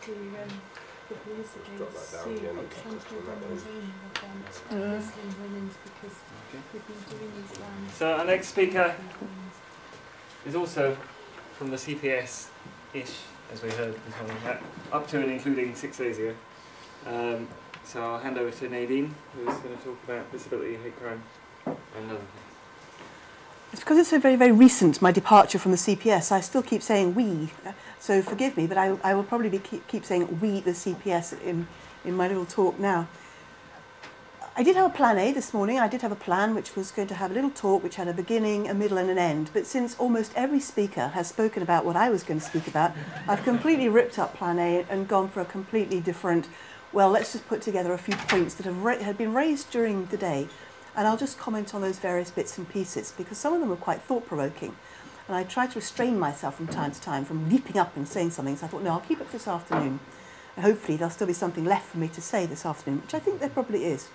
the police against women's Muslim women because we've been doing these lands. So our next speaker is also from the CPS-ish, as we heard this morning, up to and including 6 days ago. So I'll hand over to Nadine, who's going to talk about disability, hate crime, and other things. It's because it's so very, very recent, my departure from the CPS. I still keep saying we, so forgive me, but I will probably keep saying we, the CPS, in my little talk now. I did have a plan A this morning. I did have a plan which was going to have a little talk which had a beginning, a middle and an end. But since almost every speaker has spoken about what I was going to speak about, I've completely ripped up plan A and gone for a completely different, well, let's just put together a few points that had been raised during the day. And I'll just comment on those various bits and pieces because some of them were quite thought-provoking. And I tried to restrain myself from time to time from leaping up and saying something. So I thought, no, I'll keep it for this afternoon. And hopefully there'll still be something left for me to say this afternoon, which I think there probably is.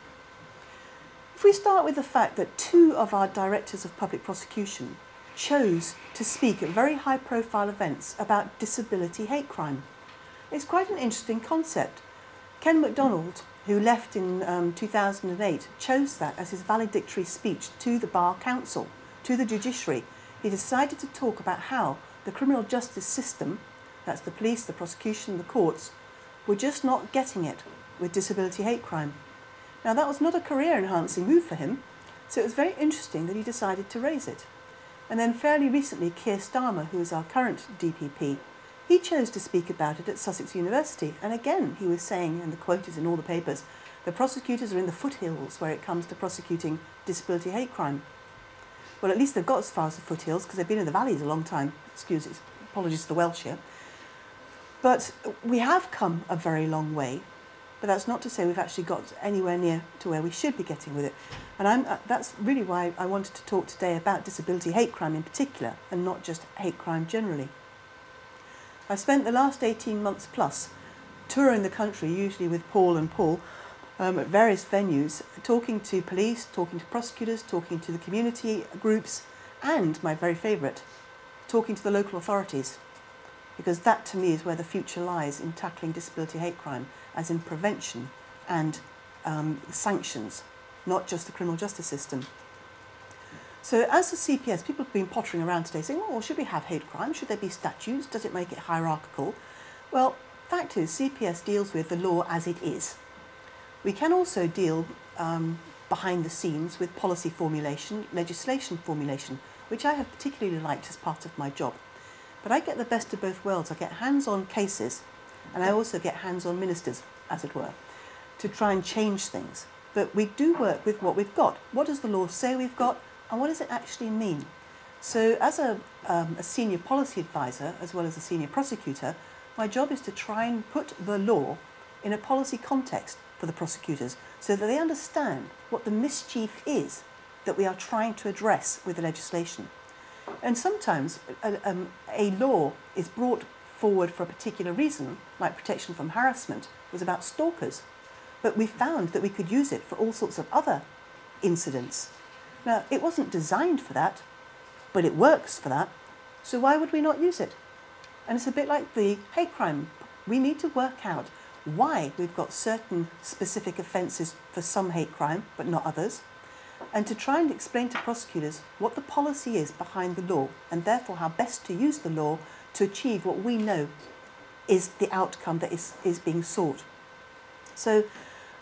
If we start with the fact that 2 of our directors of public prosecution chose to speak at very high-profile events about disability hate crime, it's quite an interesting concept. Ken MacDonald, who left in 2008, chose that as his valedictory speech to the Bar Council, to the judiciary. He decided to talk about how the criminal justice system, that's the police, the prosecution, the courts, were just not getting it with disability hate crime. Now that was not a career-enhancing move for him, so it was very interesting that he decided to raise it. And then fairly recently, Keir Starmer, who is our current DPP, he chose to speak about it at Sussex University, and again he was saying, and the quote is in all the papers, the prosecutors are in the foothills where it comes to prosecuting disability hate crime. Well, at least they've got as far as the foothills because they've been in the valleys a long time. Apologies to the Welsh here. But we have come a very long way, but that's not to say we've actually got anywhere near to where we should be getting with it. And that's really why I wanted to talk today about disability hate crime in particular, and not just hate crime generally. I've spent the last 18 months plus touring the country, usually with Paul and Paul, at various venues, talking to police, talking to prosecutors, talking to the community groups, and, my very favourite, talking to the local authorities. Because that, to me, is where the future lies in tackling disability hate crime, as in prevention and sanctions, not just the criminal justice system. So as the CPS, people have been pottering around today saying, oh, should we have hate crime? Should there be statutes? Does it make it hierarchical? Well, fact is, CPS deals with the law as it is. We can also deal behind the scenes with policy formulation, legislation formulation, which I have particularly liked as part of my job. But I get the best of both worlds. I get hands-on cases, and I also get hands-on ministers, as it were, to try and change things. But we do work with what we've got. What does the law say we've got, and what does it actually mean? So as a senior policy advisor, as well as a senior prosecutor, my job is to try and put the law in a policy context for the prosecutors so that they understand what the mischief is that we are trying to address with the legislation. And sometimes a law is brought forward for a particular reason, like protection from harassment was about stalkers, but we found that we could use it for all sorts of other incidents. Now, it wasn't designed for that, but it works for that, so why would we not use it? And it's a bit like the hate crime. We need to work out why we've got certain specific offences for some hate crime, but not others, and to try and explain to prosecutors what the policy is behind the law, and therefore how best to use the law to achieve what we know is the outcome that is being sought. So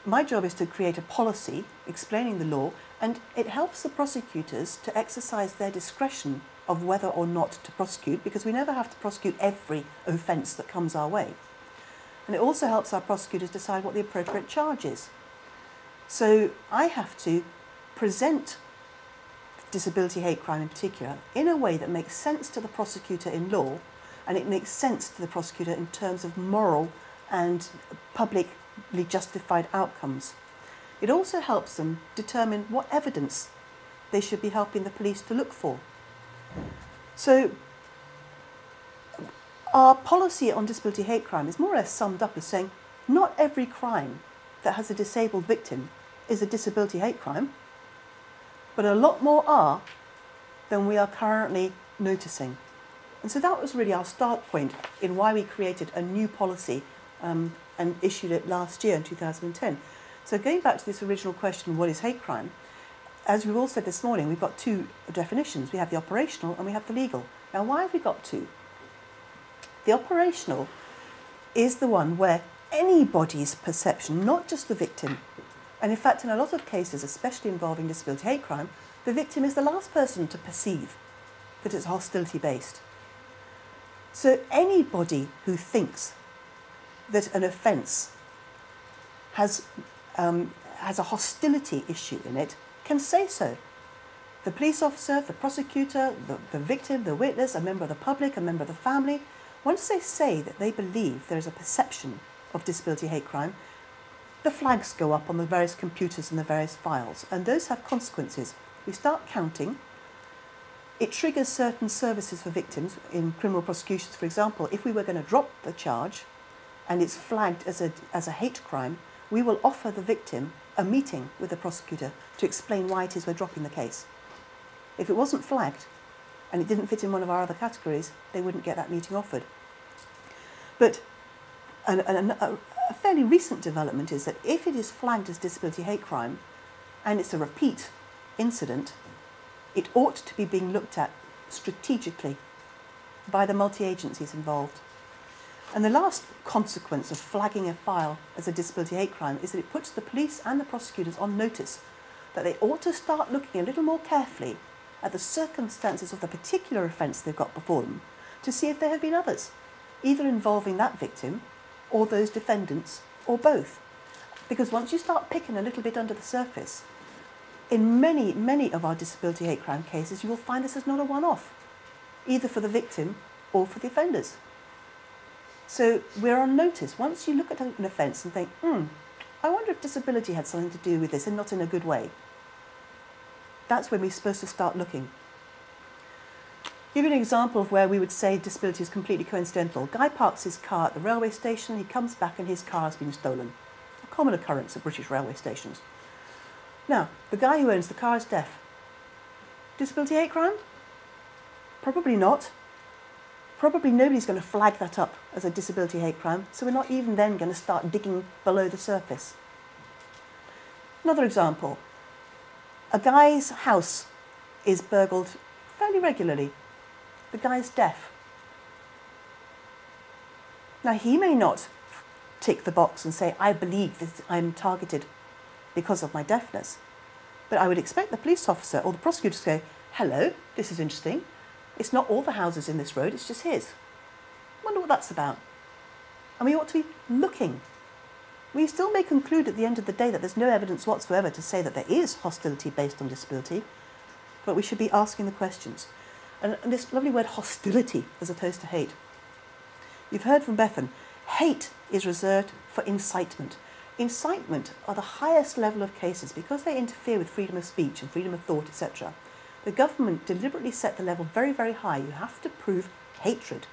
my job is to create a policy explaining the law, and it helps the prosecutors to exercise their discretion of whether or not to prosecute, because we never have to prosecute every offence that comes our way. And it also helps our prosecutors decide what the appropriate charge is. So I have to present disability hate crime in particular in a way that makes sense to the prosecutor in law, and it makes sense to the prosecutor in terms of moral and publicly justified outcomes. It also helps them determine what evidence they should be helping the police to look for. So our policy on disability hate crime is more or less summed up as saying not every crime that has a disabled victim is a disability hate crime, but a lot more are than we are currently noticing. And so that was really our start point in why we created a new policy and issued it last year in 2010. So going back to this original question, what is hate crime? As we've all said this morning, we've got two definitions. We have the operational and we have the legal. Now, why have we got two? The operational is the one where anybody's perception, not just the victim, and in fact in a lot of cases, especially involving disability hate crime, the victim is the last person to perceive that it's hostility based. So anybody who thinks that an offence has a hostility issue in it can say so. The police officer, the prosecutor, the victim, the witness, a member of the public, a member of the family, once they say that they believe there is a perception of disability hate crime, the flags go up on the various computers and the various files, and those have consequences. We start counting. It triggers certain services for victims in criminal prosecutions. For example, if we were going to drop the charge and it's flagged as a hate crime, we will offer the victim a meeting with the prosecutor to explain why it is we're dropping the case. If it wasn't flagged and it didn't fit in one of our other categories, they wouldn't get that meeting offered. But a fairly recent development is that if it is flagged as disability hate crime and it's a repeat incident, it ought to be being looked at strategically by the multi-agencies involved. And the last consequence of flagging a file as a disability hate crime is that it puts the police and the prosecutors on notice that they ought to start looking a little more carefully at the circumstances of the particular offence they've got before them to see if there have been others, either involving that victim or those defendants or both. Because once you start picking a little bit under the surface, in many, many of our disability hate crime cases, you will find this is not a one-off, either for the victim or for the offenders. So we're on notice. Once you look at an offence and think, I wonder if disability had something to do with this and not in a good way, that's when we're supposed to start looking. Give you an example of where we would say disability is completely coincidental. Guy parks his car at the railway station, he comes back and his car has been stolen. A common occurrence at British railway stations. Now, the guy who owns the car is deaf. Disability hate crime? Probably not. Probably nobody's going to flag that up as a disability hate crime, so we're not even then going to start digging below the surface. Another example. A guy's house is burgled fairly regularly. The guy's deaf. Now, he may not tick the box and say, I believe that I'm targeted because of my deafness. But I would expect the police officer or the prosecutor to say, hello, this is interesting. It's not all the houses in this road, it's just his. Wonder what that's about. And we ought to be looking. We still may conclude at the end of the day that there's no evidence whatsoever to say that there is hostility based on disability, but we should be asking the questions. And this lovely word hostility as opposed to hate. You've heard from Bethan, hate is reserved for incitement. Incitement are the highest level of cases because they interfere with freedom of speech and freedom of thought, etc. The government deliberately set the level very, very high. You have to prove hatred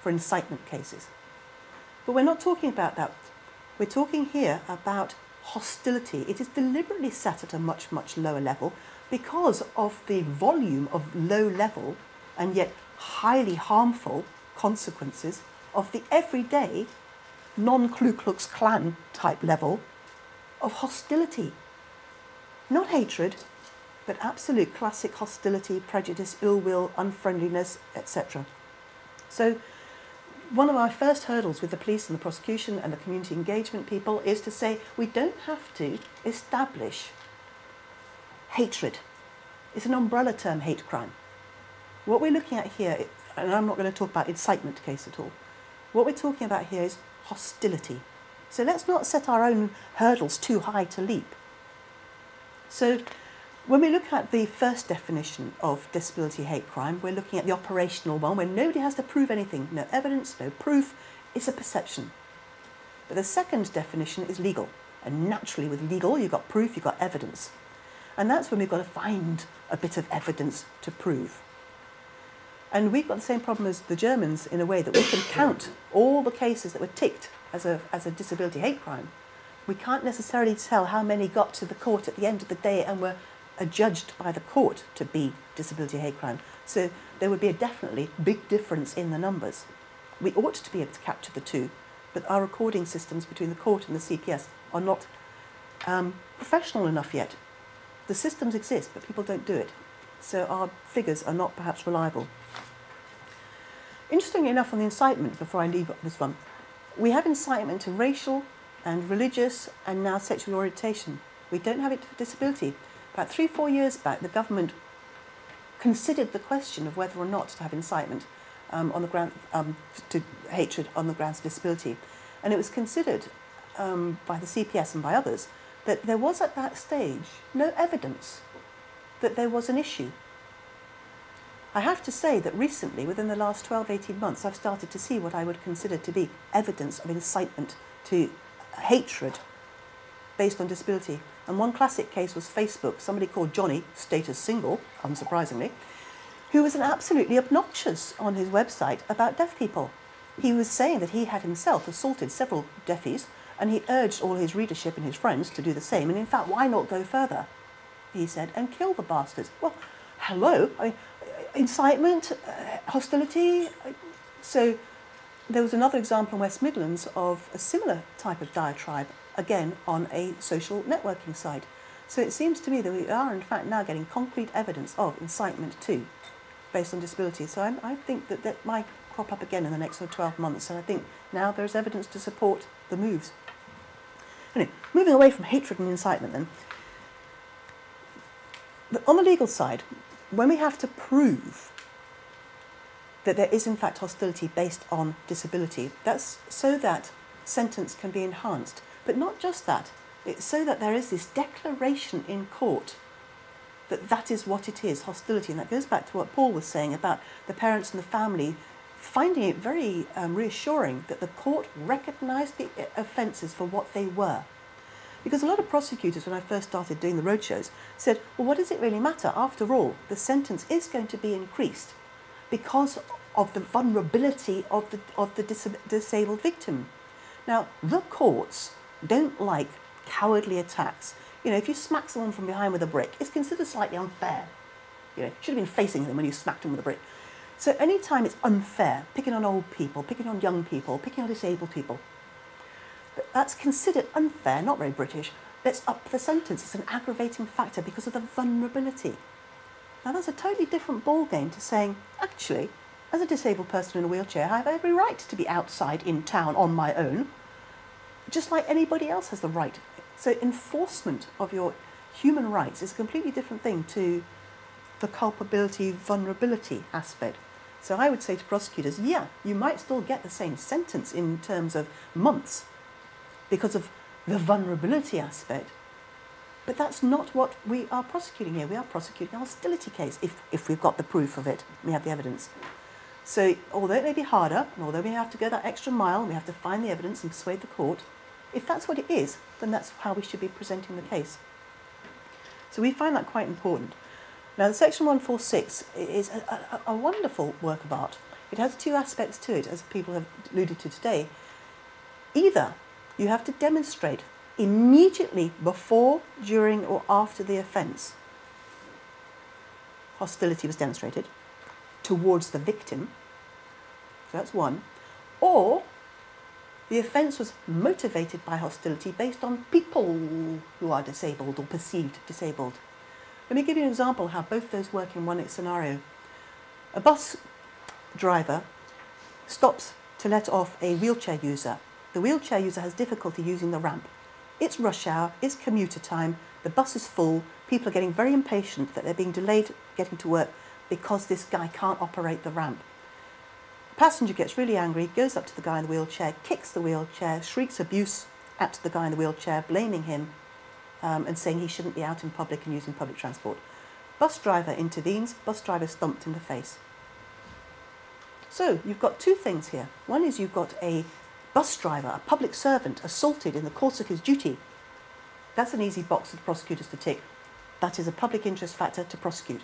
for incitement cases. But we're not talking about that. We're talking here about hostility. It is deliberately set at a much, much lower level because of the volume of low level and yet highly harmful consequences of the everyday non-Ku Klux Klan type level of hostility. Not hatred, but absolute classic hostility, prejudice, ill will, unfriendliness, etc. So one of our first hurdles with the police and the prosecution and the community engagement people is to say we don't have to establish hatred. It's an umbrella term, hate crime. What we're looking at here, and I'm not going to talk about incitement case at all, what we're talking about here is hostility. So let's not set our own hurdles too high to leap. So when we look at the first definition of disability hate crime, we're looking at the operational one where nobody has to prove anything, no evidence, no proof, it's a perception. But the second definition is legal. And naturally with legal, you've got proof, you've got evidence. And that's when we've got to find a bit of evidence to prove. And we've got the same problem as the Germans in a way that we can count all the cases that were ticked as a disability hate crime. We can't necessarily tell how many got to the court at the end of the day and were adjudged by the court to be disability hate crime. So there would be a definitely big difference in the numbers. We ought to be able to capture the two, but our recording systems between the court and the CPS are not professional enough yet. The systems exist, but people don't do it. So our figures are not perhaps reliable. Interestingly enough, on the incitement, before I leave this one, we have incitement to racial and religious and now sexual orientation. We don't have it for disability. About 3-4 years back, the government considered the question of whether or not to have incitement on the ground to hatred on the grounds of disability, and it was considered by the CPS and by others that there was at that stage no evidence that there was an issue. I have to say that recently, within the last 12-18 months, I've started to see what I would consider to be evidence of incitement to hatred based on disability. And one classic case was Facebook, somebody called Johnny, status single, unsurprisingly, who was absolutely obnoxious on his website about deaf people. He was saying that he had himself assaulted several deafies, and he urged all his readership and his friends to do the same. And in fact, why not go further, he said, and kill the bastards? Well, hello, incitement, hostility. So there was another example in West Midlands of a similar type of diatribe, again on a social networking site. So it seems to me that we are in fact now getting concrete evidence of incitement too, based on disability. So I think that might crop up again in the next 12 months, and I think now there's evidence to support the moves. Anyway, moving away from hatred and incitement then, on the legal side, when we have to prove that there is in fact hostility based on disability, that's so that sentence can be enhanced. But not just that, it's so that there is this declaration in court that that is what it is, hostility. And that goes back to what Paul was saying about the parents and the family finding it very reassuring that the court recognised the offences for what they were. Because a lot of prosecutors, when I first started doing the roadshows, said, well, what does it really matter? After all, the sentence is going to be increased because of the vulnerability of the disabled victim. Now, the courts don't like cowardly attacks. You know, if you smack someone from behind with a brick, it's considered slightly unfair. You know, you should have been facing them when you smacked them with a brick. So any time it's unfair, picking on old people, picking on young people, picking on disabled people, but that's considered unfair, not very British. Let's up the sentence. It's an aggravating factor because of the vulnerability. Now that's a totally different ballgame to saying, actually, as a disabled person in a wheelchair, I have every right to be outside in town on my own, just like anybody else has the right. So enforcement of your human rights is a completely different thing to the culpability, vulnerability aspect. So I would say to prosecutors, yeah, you might still get the same sentence in terms of months because of the vulnerability aspect, but that's not what we are prosecuting here. We are prosecuting a hostility case if we've got the proof of it, we have the evidence. So although it may be harder, and although we have to go that extra mile, we have to find the evidence and persuade the court, if that's what it is, then that's how we should be presenting the case. So we find that quite important. Now, the Section 146 is a wonderful work of art. It has two aspects to it, as people have alluded to today. Either you have to demonstrate immediately before, during, or after the offence hostility was demonstrated towards the victim, so that's one, or the offence was motivated by hostility based on people who are disabled or perceived disabled. Let me give you an example of how both those work in one scenario. A bus driver stops to let off a wheelchair user. The wheelchair user has difficulty using the ramp. It's rush hour, it's commuter time, the bus is full, people are getting very impatient that they're being delayed getting to work because this guy can't operate the ramp. The passenger gets really angry, goes up to the guy in the wheelchair, kicks the wheelchair, shrieks abuse at the guy in the wheelchair, blaming him and saying he shouldn't be out in public and using public transport. Bus driver intervenes, bus driver stomped in the face. So you've got two things here. One is you've got a bus driver, a public servant, assaulted in the course of his duty. That's an easy box for the prosecutors to tick. That is a public interest factor to prosecute.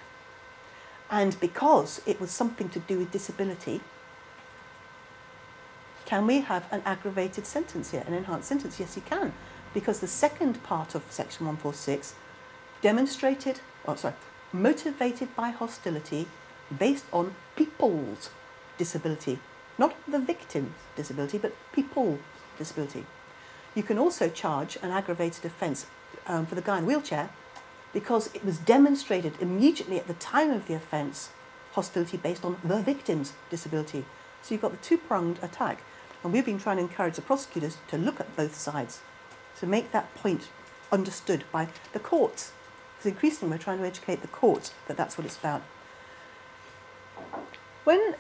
And because it was something to do with disability, can we have an aggravated sentence here, an enhanced sentence? Yes, you can. Because the second part of Section 146 motivated by hostility based on people's disability. Not the victim's disability, but people disability. You can also charge an aggravated offence for the guy in a wheelchair because it was demonstrated immediately at the time of the offence hostility based on the victim's disability. So you've got the two-pronged attack. And we've been trying to encourage the prosecutors to look at both sides, to make that point understood by the courts. Because increasingly we're trying to educate the courts that that's what it's about. When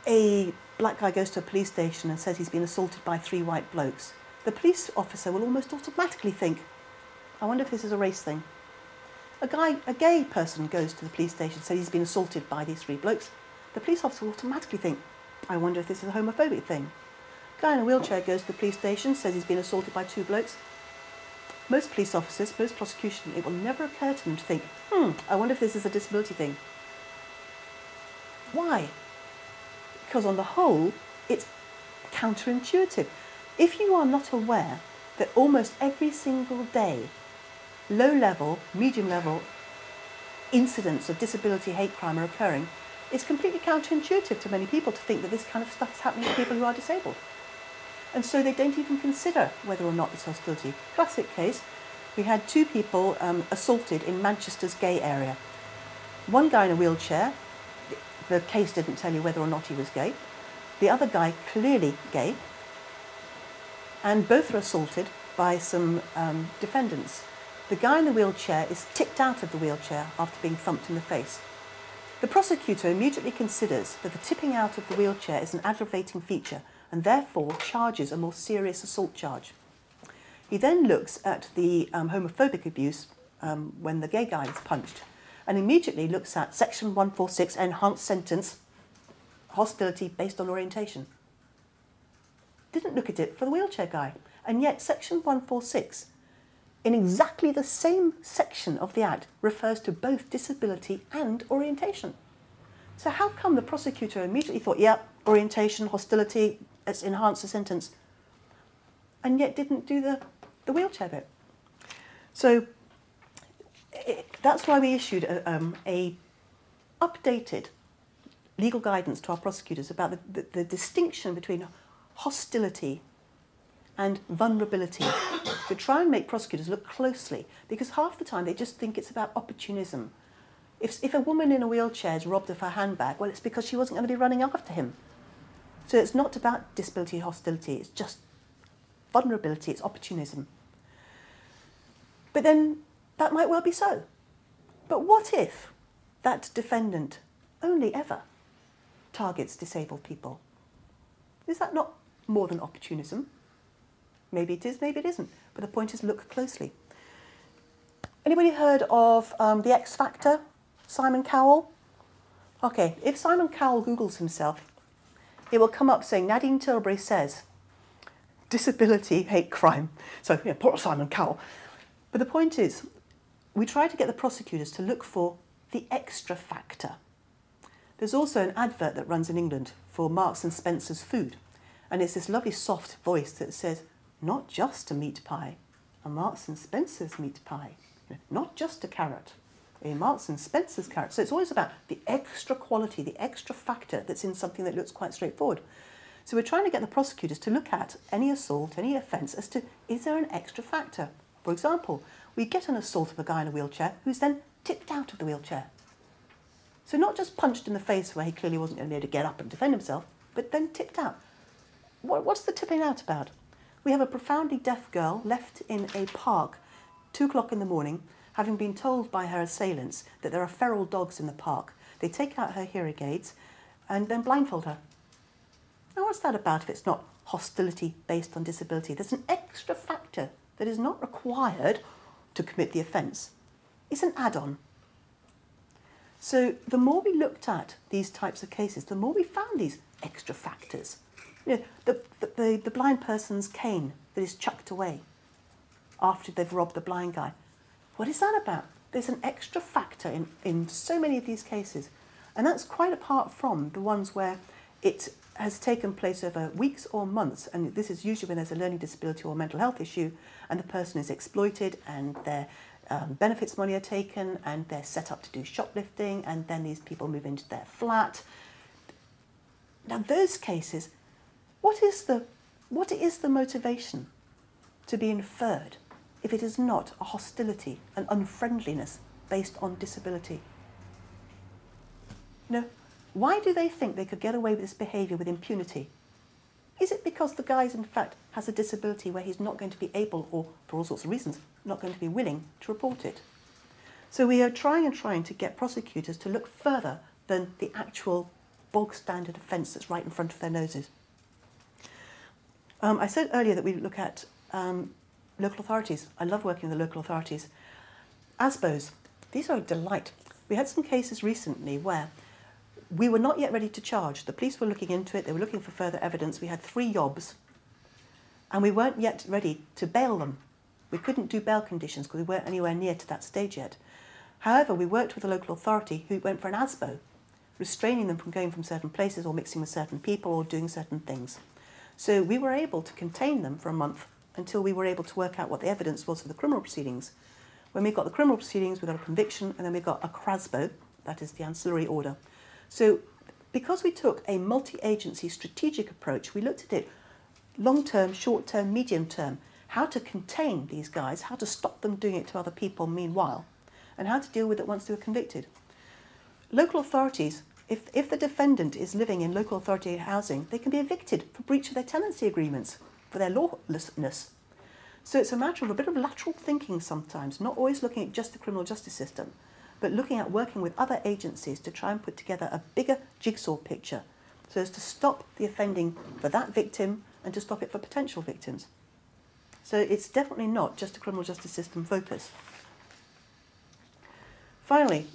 a black guy goes to a police station and says he's been assaulted by 3 white blokes, the police officer will almost automatically think, I wonder if this is a race thing. A gay person goes to the police station and says he's been assaulted by these 3 blokes. The police officer will automatically think, I wonder if this is a homophobic thing. A guy in a wheelchair goes to the police station, says he's been assaulted by 2 blokes. Most police officers, most prosecution, it will never occur to them to think, I wonder if this is a disability thing. Why? Because on the whole, it's counterintuitive. If you are not aware that almost every single day, low-level, medium-level incidents of disability hate crime are occurring, it's completely counterintuitive to many people to think that this kind of stuff is happening to people who are disabled. And so they don't even consider whether or not it's hostility. Classic case, we had 2 people assaulted in Manchester's gay area. One guy in a wheelchair, the case didn't tell you whether or not he was gay. The other guy, clearly gay. And both are assaulted by some defendants. The guy in the wheelchair is tipped out of the wheelchair after being thumped in the face. The prosecutor immediately considers that the tipping out of the wheelchair is an aggravating feature and therefore charges a more serious assault charge. He then looks at the homophobic abuse when the gay guy is punched and immediately looks at Section 146, enhanced sentence, hostility based on orientation. Didn't look at it for the wheelchair guy. And yet Section 146, in exactly the same section of the Act, refers to both disability and orientation. So how come the prosecutor immediately thought, yeah, orientation, hostility, let's enhance the sentence, and yet didn't do the wheelchair bit? So that's why we issued a updated legal guidance to our prosecutors about the distinction between hostility and vulnerability, to try and make prosecutors look closely, because half the time they just think it's about opportunism. If a woman in a wheelchair is robbed of her handbag, well, it's because she wasn't going to be running after him. So it's not about disability hostility, it's just vulnerability, it's opportunism. But then that might well be so. But what if that defendant only ever targets disabled people? Is that not more than opportunism? Maybe it is, maybe it isn't. But the point is, look closely. Anybody heard of the X Factor, Simon Cowell? Okay, if Simon Cowell Googles himself, it will come up saying Nadine Tilbury says disability hate crime. So, yeah, poor Simon Cowell. But the point is, we try to get the prosecutors to look for the extra factor. There's also an advert that runs in England for Marks and Spencer's food. And it's this lovely soft voice that says, not just a meat pie, a Marks and Spencer's meat pie. Not just a carrot, a Marks and Spencer's carrot. So it's always about the extra quality, the extra factor that's in something that looks quite straightforward. So we're trying to get the prosecutors to look at any assault, any offence, as to, is there an extra factor? For example, we get an assault of a guy in a wheelchair who's then tipped out of the wheelchair. So not just punched in the face where he clearly wasn't going to be able to get up and defend himself, but then tipped out. What's the tipping out about? We have a profoundly deaf girl left in a park, 2 o'clock in the morning, having been told by her assailants that there are feral dogs in the park. They take out her hearing aids and then blindfold her. Now what's that about if it's not hostility based on disability? There's an extra factor that is not required to commit the offence. It's an add-on. So the more we looked at these types of cases, the more we found these extra factors. You know, the blind person's cane that is chucked away after they've robbed the blind guy. What is that about? There's an extra factor in so many of these cases. And that's quite apart from the ones where it has taken place over weeks or months, and this is usually when there's a learning disability or mental health issue, and the person is exploited and their benefits money are taken and they're set up to do shoplifting, and then these people move into their flat. Now those cases, what is the What is the motivation to be inferred if it is not a hostility, an unfriendliness based on disability? You know, why do they think they could get away with this behaviour with impunity? Is it because the guy, in fact, has a disability where he's not going to be able, or for all sorts of reasons, not going to be willing to report it? So we are trying to get prosecutors to look further than the actual bog standard offence that's right in front of their noses. I said earlier that we look at local authorities. I love working with the local authorities. ASBOs, these are a delight. We had some cases recently where we were not yet ready to charge. The police were looking into it. They were looking for further evidence. We had 3 yobs, and we weren't yet ready to bail them. We couldn't do bail conditions because we weren't anywhere near to that stage yet. However, we worked with a local authority who went for an ASBO, restraining them from going from certain places or mixing with certain people or doing certain things. So we were able to contain them for a month until we were able to work out what the evidence was for the criminal proceedings. When we got the criminal proceedings, we got a conviction, and then we got a CRASBO, that is the ancillary order. So because we took a multi-agency strategic approach, we looked at it long-term, short-term, medium-term, how to contain these guys, how to stop them doing it to other people meanwhile, and how to deal with it once they were convicted. Local authorities, if the defendant is living in local authority housing, they can be evicted for breach of their tenancy agreements, for their lawlessness. So it's a matter of a bit of lateral thinking sometimes, not always looking at just the criminal justice system, but looking at working with other agencies to try and put together a bigger jigsaw picture so as to stop the offending for that victim and to stop it for potential victims. So it's definitely not just a criminal justice system focus. Finally,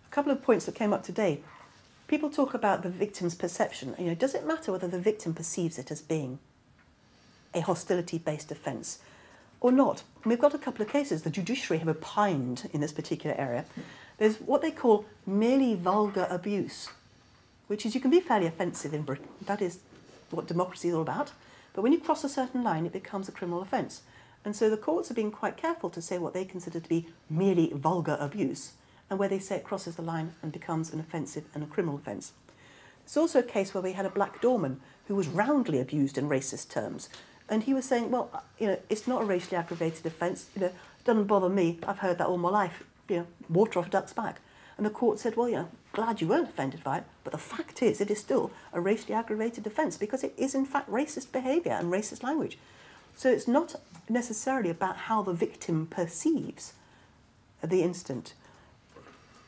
a couple of points that came up today. People talk about the victim's perception. You know, does it matter whether the victim perceives it as being a hostility-based offence or not? And we've got a couple of cases. The judiciary have opined in this particular area. There's what they call merely vulgar abuse, which is you can be fairly offensive in Britain. That is what democracy is all about. But when you cross a certain line, it becomes a criminal offence. And so the courts are being quite careful to say what they consider to be merely vulgar abuse, and where they say it crosses the line and becomes an offensive and a criminal offence. There's also a case where we had a black doorman who was roundly abused in racist terms. And he was saying, well, you know, it's not a racially aggravated offence. You know, it doesn't bother me. I've heard that all my life. You know, water off a duck's back. And the court said, well, you know, glad you weren't offended by it. But the fact is, it is still a racially aggravated offence because it is, in fact, racist behaviour and racist language. So it's not necessarily about how the victim perceives the incident.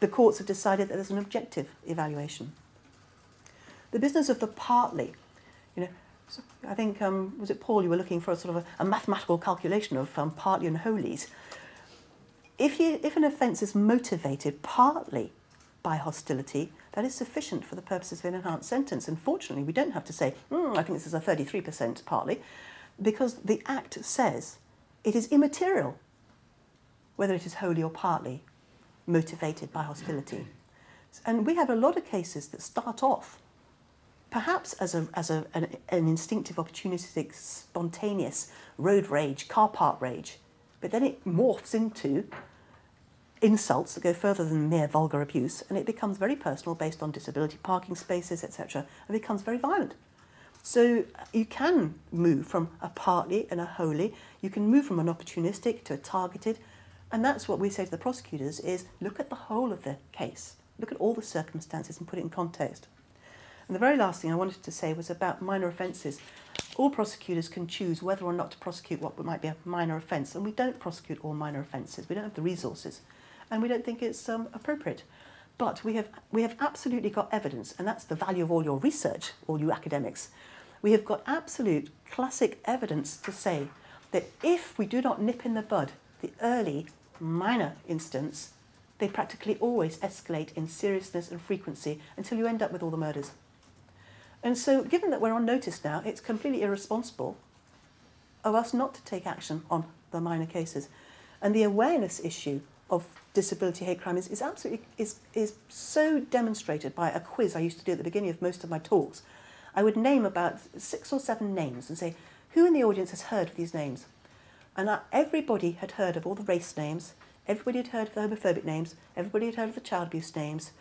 The courts have decided that there's an objective evaluation. The business of the partly, you know, so I think, was it Paul, you were looking for a sort of a mathematical calculation of partly and whollies. If an offence is motivated partly by hostility, that is sufficient for the purposes of an enhanced sentence. Unfortunately, we don't have to say, I think this is a 33% partly, because the Act says it is immaterial whether it is wholly or partly motivated by hostility. And we have a lot of cases that start off perhaps as an instinctive, opportunistic, spontaneous road rage, car park rage, but then it morphs into insults that go further than mere vulgar abuse, and it becomes very personal based on disability, parking spaces, etc., and becomes very violent. So you can move from a partly and a wholly, you can move from an opportunistic to a targeted, and that's what we say to the prosecutors is look at the whole of the case, look at all the circumstances and put it in context. And the very last thing I wanted to say was about minor offences. All prosecutors can choose whether or not to prosecute what might be a minor offence, and we don't prosecute all minor offences. We don't have the resources, and we don't think it's appropriate. But we have absolutely got evidence, and that's the value of all your research, all you academics. We have got absolute classic evidence to say that if we do not nip in the bud the early minor instance, they practically always escalate in seriousness and frequency until you end up with all the murders. And so, given that we're on notice now, it's completely irresponsible of us not to take action on the minor cases. And the awareness issue of disability hate crime is absolutely so demonstrated by a quiz I used to do at the beginning of most of my talks. I would name about 6 or 7 names and say, who in the audience has heard of these names? And everybody had heard of all the race names, everybody had heard of the homophobic names, everybody had heard of the child abuse names,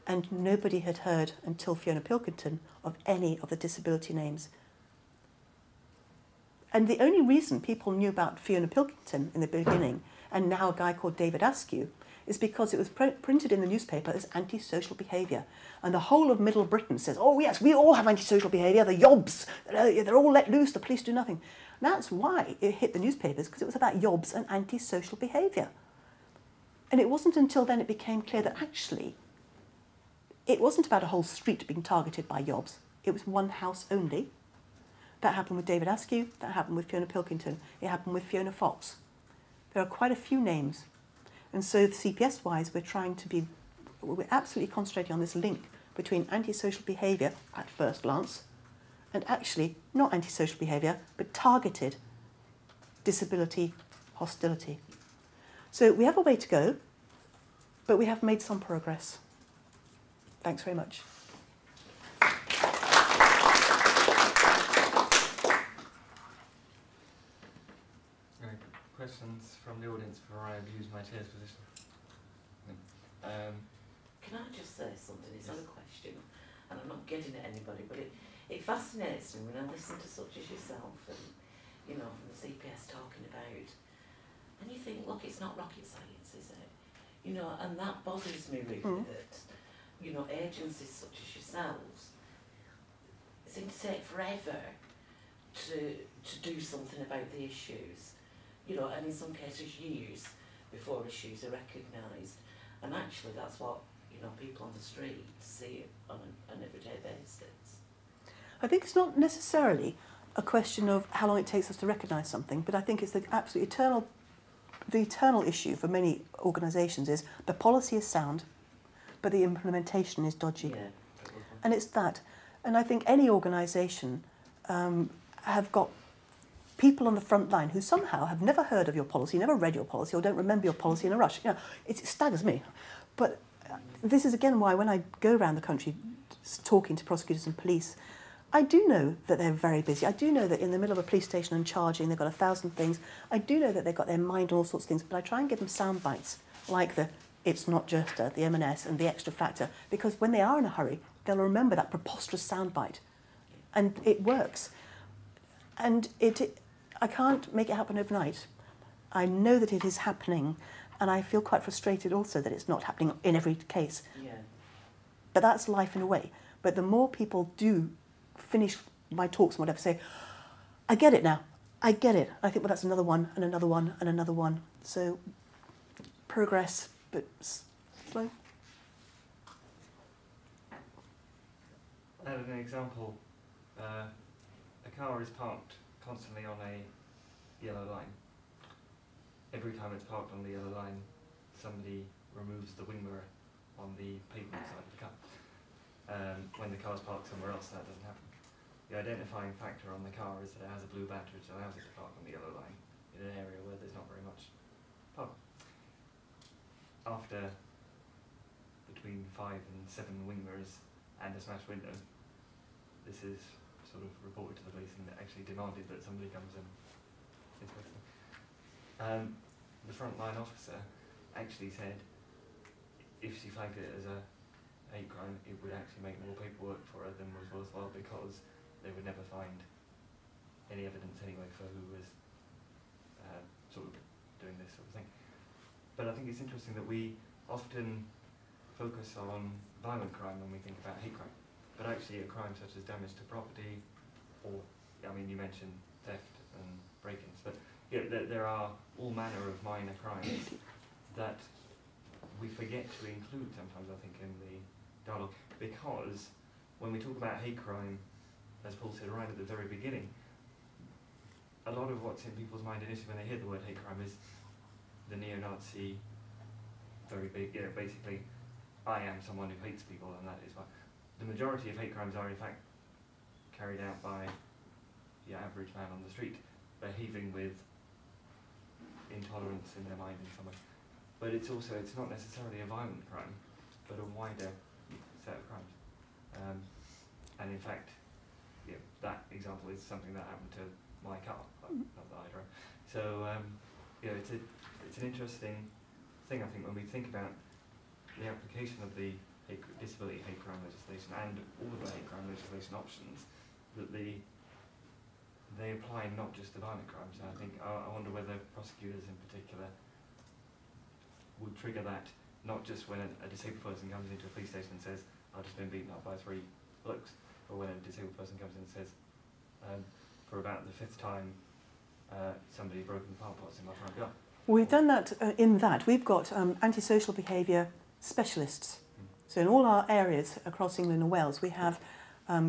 and nobody had heard, until Fiona Pilkington, of any of the disability names. And the only reason people knew about Fiona Pilkington in the beginning, and now a guy called David Askew, is because it was printed in the newspaper as antisocial behaviour. And the whole of Middle Britain says, oh yes, we all have antisocial behaviour, the yobs, they're all let loose, the police do nothing. And that's why it hit the newspapers, because it was about yobs and antisocial behaviour. And it wasn't until then it became clear that actually it wasn't about a whole street being targeted by yobs. It was one house only. That happened with David Askew, that happened with Fiona Pilkington, it happened with Fiona Fox. There are quite a few names. And so CPS-wise, we're absolutely concentrating on this link between antisocial behaviour at first glance and actually not antisocial behaviour, but targeted disability hostility. So we have a way to go, but we have made some progress. Thanks very much. Questions from the audience before I abuse my chair's position? Can I just say something? It's not a question, and I'm not getting at anybody, but it fascinates me when I listen to such as yourself and, you know, from the CPS talking about, and you think, look, it's not rocket science, is it? You know, and that bothers me really, that, you know, agencies such as yourselves seem to take forever to do something about the issues. You know, and in some cases years before issues are recognised. And actually that's what, you know, people on the street see on an everyday basis. I think it's not necessarily a question of how long it takes us to recognise something, but I think it's the absolute eternal issue for many organisations is the policy is sound, but the implementation is dodgy. Yeah. And it's that. And I think any organisation have got people on the front line who somehow have never heard of your policy, never read your policy, or don't remember your policy in a rush. You know, it staggers me. But this is again why when I go around the country talking to prosecutors and police, I do know that they're very busy. I do know that in the middle of a police station and charging, they've got 1,000 things. I do know that they've got their mind on all sorts of things, but I try and give them sound bites, like the it's not just the M&S and the extra factor, because when they are in a hurry, they'll remember that preposterous sound bite. And it works. And I can't make it happen overnight. I know that it is happening, and I feel quite frustrated also that it's not happening in every case. Yeah. But that's life in a way. But the more people do finish my talks and whatever, say, I get it now, I get it. I think, well, that's another one, and another one, and another one. So progress, but slow. I have an example. A car is parked constantly on a yellow line. Every time it's parked on the yellow line, somebody removes the wing mirror on the pavement side of the car. When the car's parked somewhere else, that doesn't happen. The identifying factor on the car is that it has a blue badge which allows it to park on the yellow line in an area where there's not very much park. After between 5 and 7 wing mirrors and a smashed window, this is sort of reported to the police and actually demanded that somebody comes and inspects them. The frontline officer actually said if she flagged it as a hate crime, it would actually make more paperwork for her than was worthwhile, because they would never find any evidence anyway for who was sort of doing this sort of thing. But I think it's interesting that we often focus on violent crime when we think about hate crime. But actually a crime such as damage to property, or, I mean, you mentioned theft and break-ins, but yeah, there are all manner of minor crimes that we forget to include sometimes, I think, in the dialogue, because when we talk about hate crime, as Paul said right at the very beginning, a lot of what's in people's mind initially when they hear the word hate crime is the neo-Nazi, very big, you know, basically, I am someone who hates people, and that is why. The majority of hate crimes are in fact carried out by the average man on the street, behaving with intolerance in their mind in some way. But it's not necessarily a violent crime, but a wider set of crimes. And in fact, yeah, that example is something that happened to my car, not that I drove. So you know, it's an interesting thing, I think, when we think about the application of the disability hate crime legislation and all of the hate crime legislation options, that the they apply not just to violent crimes. And I think I wonder whether prosecutors in particular would trigger that not just when a disabled person comes into a police station and says, "I've just been beaten up by 3 blokes," but when a disabled person comes in and says, "For about the 5th time, somebody broken the power pots in my front yard." We've done that in that. We've got antisocial behaviour specialists. So in all our areas across England and Wales, we have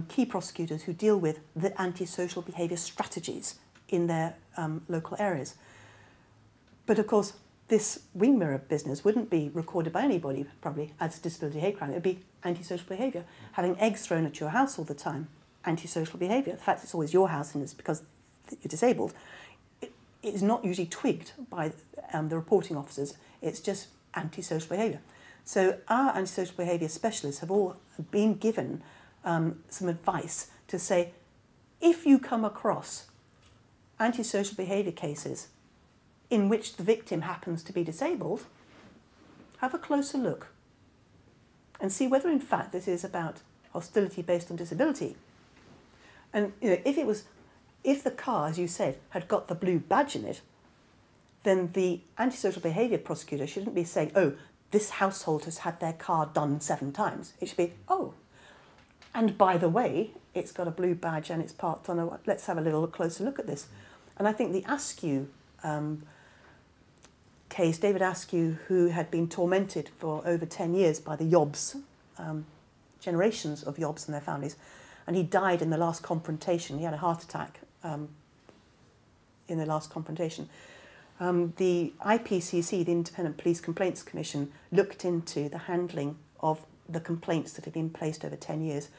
key prosecutors who deal with the antisocial behaviour strategies in their local areas. But of course, this wing mirror business wouldn't be recorded by anybody, probably, as disability hate crime. It would be antisocial behaviour. Having eggs thrown at your house all the time, antisocial behaviour. The fact it's always your house and it's because you're disabled, it is not usually twigged by the reporting officers. It's just antisocial behaviour. So our antisocial behaviour specialists have all been given some advice to say, if you come across antisocial behaviour cases in which the victim happens to be disabled, have a closer look and see whether in fact this is about hostility based on disability. And you know, if the car, as you said, had got the blue badge in it, then the antisocial behaviour prosecutor shouldn't be saying, "Oh, this household has had their car done 7 times." It should be, "Oh, and by the way, it's got a blue badge and it's parked on a, let's have a little closer look at this." And I think the Askew case, David Askew, who had been tormented for over 10 years by the Yobs, generations of Yobs and their families, and he died in the last confrontation. He had a heart attack in the last confrontation. The IPCC, the Independent Police Complaints Commission, looked into the handling of the complaints that had been placed over 10 years.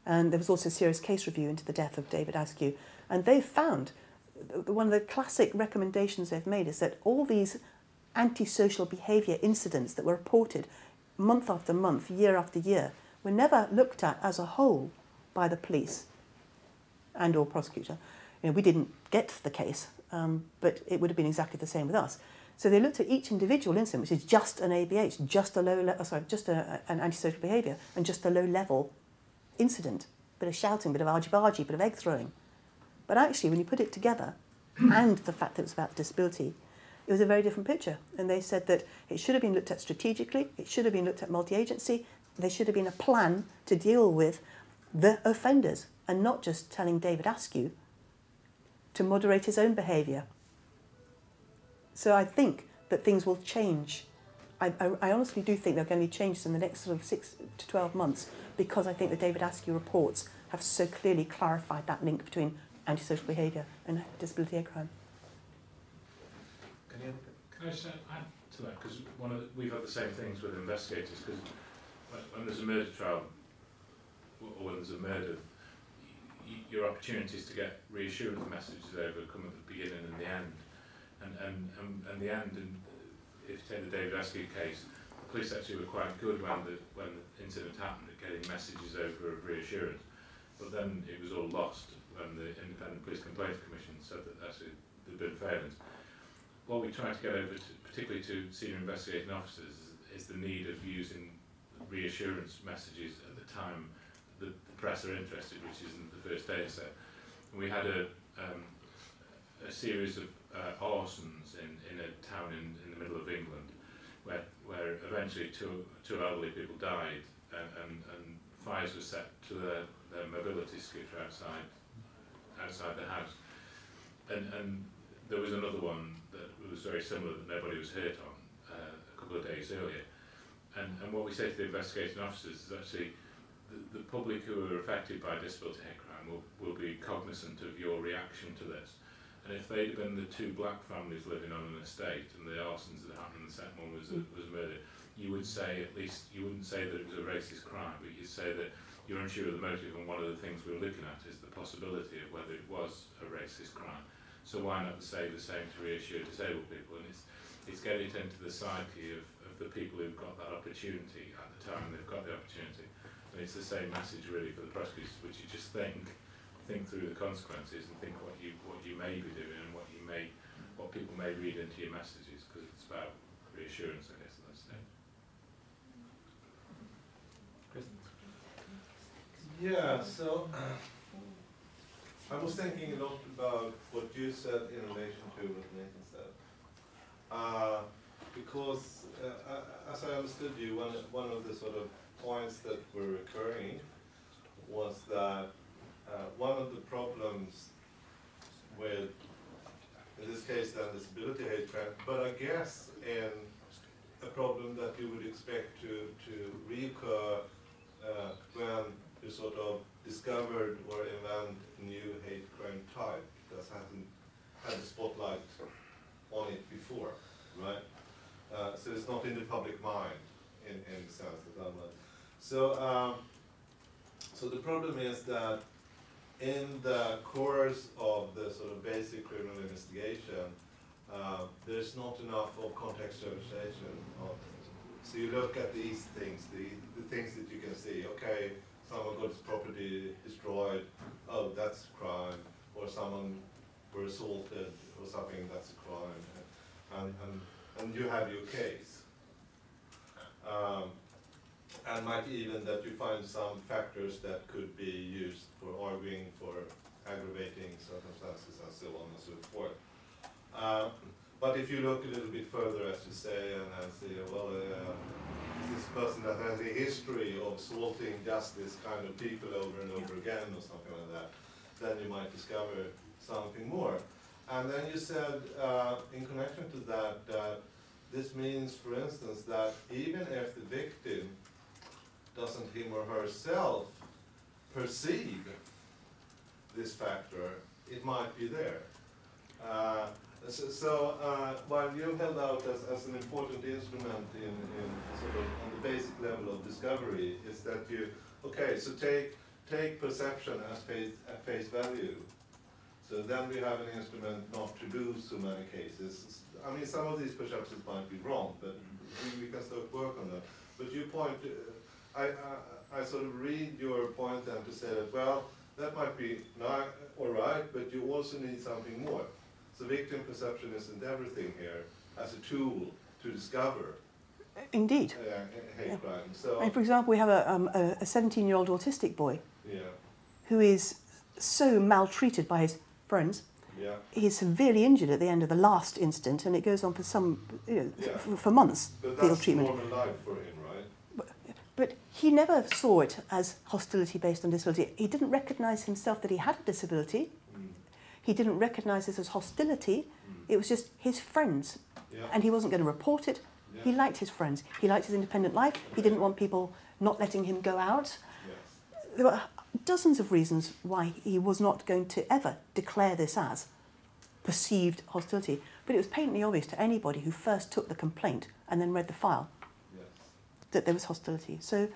And there was also a serious case review into the death of David Askew. And they found, one of the classic recommendations they've made is that all these antisocial behaviour incidents that were reported month after month, year after year, were never looked at as a whole by the police and or prosecutor. You know, we didn't get the case, but it would have been exactly the same with us. So they looked at each individual incident, which is just an ABH, just an antisocial behaviour, and just a low-level incident, bit of shouting, bit of argy-bargy, bit of egg throwing. But actually, when you put it together, and the fact that it was about disability, it was a very different picture. And they said that it should have been looked at strategically, it should have been looked at multi-agency, there should have been a plan to deal with the offenders, and not just telling David Askew to moderate his own behaviour. So I think that things will change. I honestly do think there are going to be changes in the next sort of 6 to 12 months, because I think the David Askew reports have so clearly clarified that link between antisocial behaviour and disability hate crime. Can I just add to that? Because we've had the same things with investigators, because when there's a murder trial, or when there's a murder, your opportunities to get reassurance messages over come at the beginning and the end. And the end, and if you take the David Askew case, the police actually were quite good when the incident happened at getting messages over of reassurance. But then it was all lost when the Independent Police Complaints Commission said that actually there'd been failings. What we try to get over, particularly to senior investigating officers, is the need of using reassurance messages at the time the press are interested, which is in the first data set. And we had a series of arsons in a town in the middle of England, where eventually two elderly people died, and fires were set to their mobility scooter outside the house. And there was another one that was very similar that nobody was hurt on a couple of days earlier. And what we say to the investigating officers is actually the public who are affected by disability hate crime will be cognizant of your reaction to this. And if they'd have been the 2 black families living on an estate and the arsons that happened and the second one was murder, you would say, at least, you wouldn't say that it was a racist crime, but you'd say that you're unsure of the motive, and one of the things we're looking at is the possibility of whether it was a racist crime. So why not say the same to reassure disabled people? And it's getting it into the psyche of the people who've got that opportunity at the time they've got the opportunity. And it's the same message really for the prosecutors, which you just think through the consequences and think what you may be doing and what people may read into your messages, because it's about reassurance, I guess, at that stage. Chris? Yeah, so I was thinking a lot about what you said in relation to what Nathan said. Because, as I understood you, one of the sort of points that were recurring was that one of the problems with, in this case, then disability hate crime, but I guess in a problem that you would expect to reoccur when you sort of discovered or invent a new hate crime type that hasn't had the spotlight on it before, right? So it's not in the public mind in the sense that I'm like. So, so the problem is that in the course of the sort of basic criminal investigation, there's not enough of contextualization of it. So you look at these things, the things that you can see, okay, someone got his property destroyed, oh, that's a crime, or someone were assaulted or something, that's a crime, and you have your case. And might even that you find some factors that could be used for arguing for aggravating circumstances and so on and so forth. But if you look a little bit further, as you say, and see, well, this person that has a history of assaulting just this kind of people over and over again or something like that, then you might discover something more. And then you said, in connection to that, that this means, for instance, that even if the victim doesn't him or herself perceive this factor, it might be there. So while you held out as an important instrument in sort of on the basic level of discovery, is that you, okay, so take perception at face value. So then we have an instrument not to lose so many cases. I mean, some of these perceptions might be wrong, but we can start work on that. But you point, I sort of read your point then to say that, well, that might be not all right, but you also need something more. So victim perception isn't everything here as a tool to discover. Indeed. Hate crime. So, and for example, we have a 17-year-old autistic boy who is so maltreated by his friends. Yeah. He's severely injured at the end of the last incident, and it goes on for some, for months. But field that's treatment. normal life for him, right? But he never saw it as hostility based on disability. He didn't recognise himself that he had a disability. He didn't recognise this as hostility. It was just his friends. And he wasn't going to report it. He liked his friends. He liked his independent life. He didn't want people not letting him go out. There were dozens of reasons why he was not going to ever declare this as perceived hostility. But it was patently obvious to anybody who first took the complaint and then read the file that there was hostility. So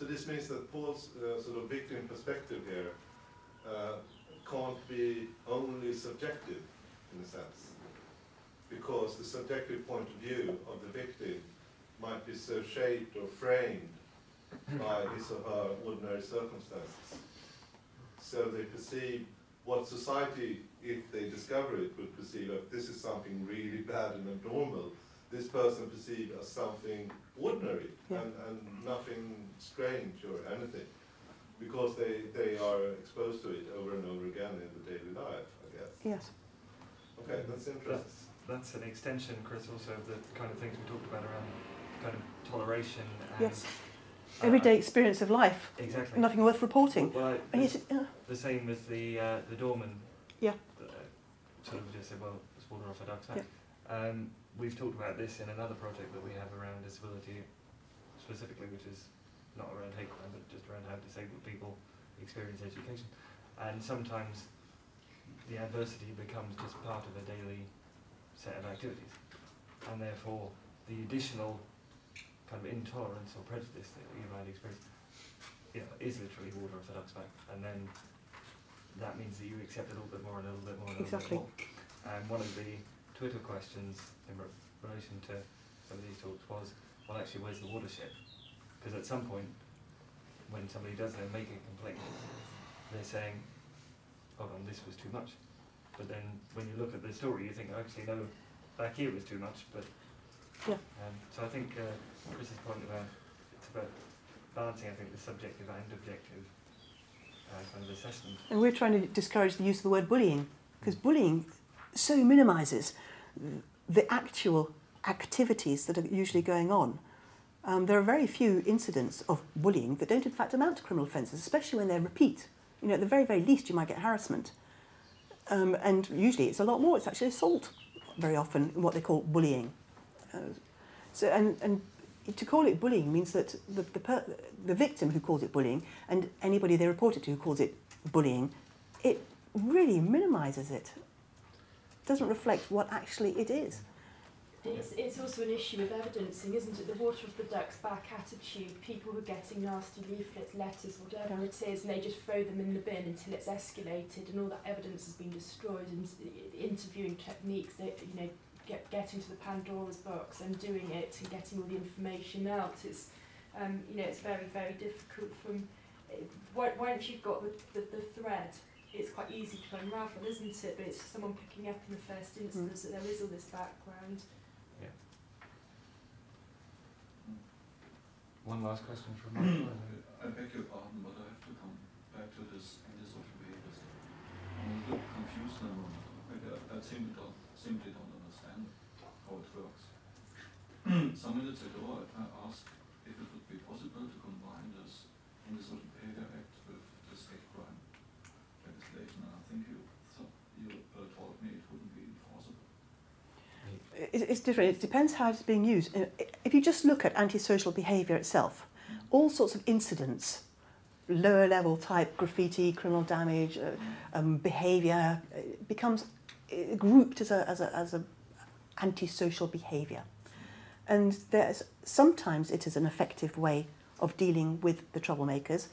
this means that Paul's sort of victim perspective here can't be only subjective, in a sense, because the subjective point of view of the victim might be so shaped or framed by his or her ordinary circumstances. So they perceive what society, if they discover it, would perceive that this is something really bad and abnormal. This person perceived as something ordinary and nothing strange or anything, because they are exposed to it over and over again in the daily life, I guess. Yes. Okay, that's interesting. That's an extension, Chris, also of the kind of things we talked about around kind of toleration and yes. Everyday experience of life. Exactly. Nothing worth reporting. Well, and yet, the same with the doorman. Yeah. Sort of just said, well, it's water off a duck's back. Yeah. We've talked about this in another project that we have around disability, specifically, which is not around hate crime, but just around how disabled people experience education. And sometimes the adversity becomes just part of a daily set of activities. And therefore, the additional kind of intolerance or prejudice that you might experience, is literally water off a duck's back. And then that means that you accept a little bit more, and a little bit more, and a little bit more. And one of the Twitter questions in relation to some of these talks was, well, actually, where's the watershed? Because at some point, when somebody does then make a complaint, they're saying, hold on, this was too much. But then when you look at the story, you think, actually, no, back here was too much. But so I think Chris's point about, it's about balancing, I think, the subjective and objective kind of assessment. And we're trying to discourage the use of the word bullying, because bullying so minimises the actual activities that are usually going on. There are very few incidents of bullying that don't in fact amount to criminal offences, especially when they're repeat. You know, at the very, very least you might get harassment. And usually it's a lot more, it's actually assault very often in what they call bullying. And to call it bullying means that the victim who calls it bullying and anybody they report it to who calls it bullying, it really minimises it. It doesn't reflect what actually it is. It's also an issue of evidencing, isn't it? The water of the duck's back attitude. People who are getting nasty leaflets, letters, whatever it is, and they just throw them in the bin until it's escalated and all that evidence has been destroyed. And interviewing techniques, that, you know, getting to the Pandora's box and doing it and getting all the information out. It's, you know, it's very, very difficult. From once you've got the thread, it's quite easy to unravel, isn't it? But it's someone picking up in the first instance that there is all this background. Yeah. One last question from Michael. I beg your pardon, but I have to come back to this antisocial behavior stuff. I'm a little confused now. I simply don't understand how it works. Some minutes ago, I asked if it would be possible to combine this antisocial behavior act with this hate crime legislation. And I think you told me it wouldn't be enforceable. It's different. It depends how it's being used. If you just look at antisocial behaviour itself, all sorts of incidents, lower level type graffiti, criminal damage, behaviour, becomes grouped as a antisocial behaviour. And sometimes it is an effective way of dealing with the troublemakers,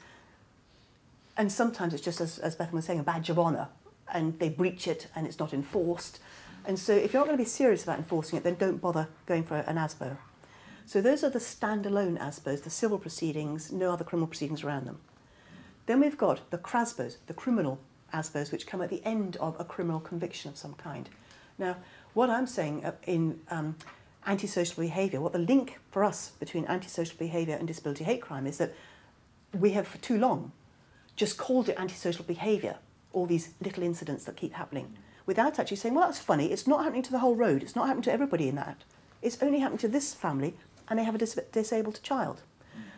and sometimes it's just, as Bethan was saying, a badge of honour, and they breach it and it's not enforced. And so if you're not going to be serious about enforcing it, then don't bother going for an ASBO. So those are the standalone ASBOs, the civil proceedings, no other criminal proceedings around them. Then we've got the CRASBOs, the criminal ASBOs, which come at the end of a criminal conviction of some kind. Now, what I'm saying in antisocial behaviour, what the link for us between antisocial behaviour and disability hate crime is that we have for too long just called it antisocial behaviour, all these little incidents that keep happening, without actually saying, well, that's funny, it's not happening to the whole road, it's not happening to everybody in that. It's only happening to this family, and they have a disabled child.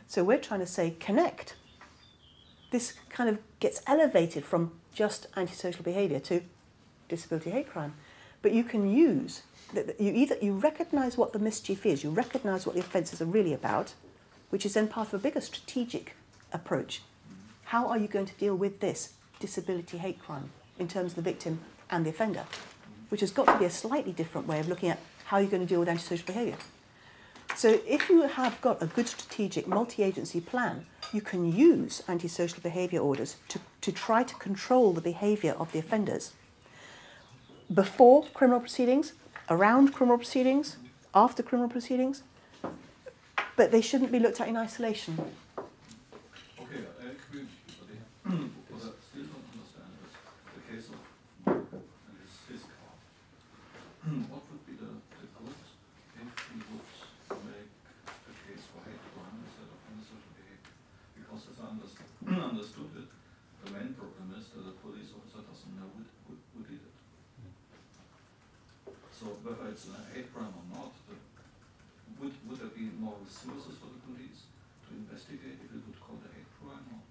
So we're trying to say, connect. This kind of gets elevated from just antisocial behaviour to disability hate crime. But you can use, you recognise what the mischief is, you recognise what the offences are really about, which is then part of a bigger strategic approach. How are you going to deal with this disability hate crime in terms of the victim and the offender, which has got to be a slightly different way of looking at how you're going to deal with antisocial behaviour. So if you have got a good strategic multi-agency plan, you can use antisocial behaviour orders to try to control the behaviour of the offenders before criminal proceedings, around criminal proceedings, after criminal proceedings, but they shouldn't be looked at in isolation. Okay, I agree with you, but what I still don't understand is the case of Mark and his car. What would be the good if he would make a case for hate crime instead of antisocial behavior? Because as I understood it, the main problem is that the police officer doesn't know who did it. So whether it's a hate crime or not, would there be more resources for the police to investigate if it would call it a hate crime? Or?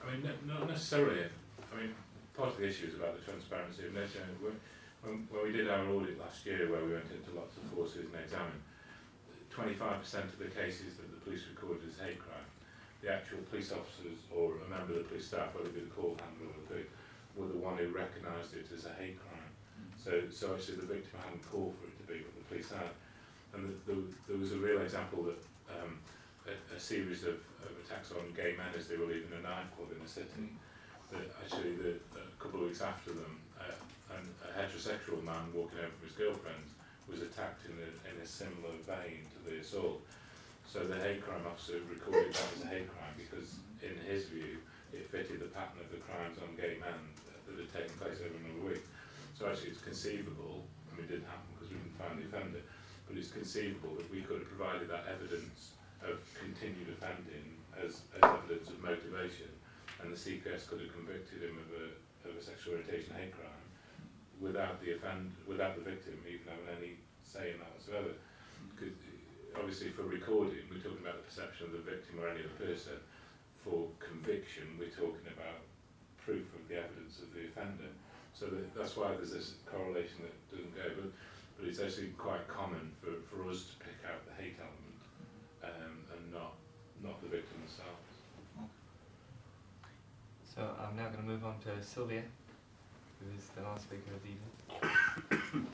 I mean, not necessarily. I mean, part of the issue is about the transparency of nature. When we did our audit last year, where we went into lots of forces and examined, 25% of the cases that the police recorded as hate crime, the actual police officers or a member of the police staff, whether it be the call handler or the were the one who recognised it as a hate crime. So actually the victim hadn't called for it to be, but the police had. And there was a real example that a series of attacks on gay men as they were leaving a nightclub in the city, that actually a couple of weeks after them, a heterosexual man walking home from his girlfriend was attacked in a similar vein to the assault. So the hate crime officer recorded that as a hate crime because, in his view, it fitted the pattern of the crimes on gay men that had taken place over another week. So actually it's conceivable, and it didn't happen because we didn't find the offender, but it's conceivable that we could have provided that evidence of continued offending as evidence of motivation, and the CPS could have convicted him of a sexual orientation hate crime without the victim even having any say in that whatsoever. Because obviously for recording, we're talking about the perception of the victim or any other person. For conviction, we're talking about proof of the evidence of the offender. So that's why there's this correlation that doesn't go. But it's actually quite common for us to pick out the hate element and not the victim themselves. So I'm now going to move on to Sylvia, who is the last speaker of the evening.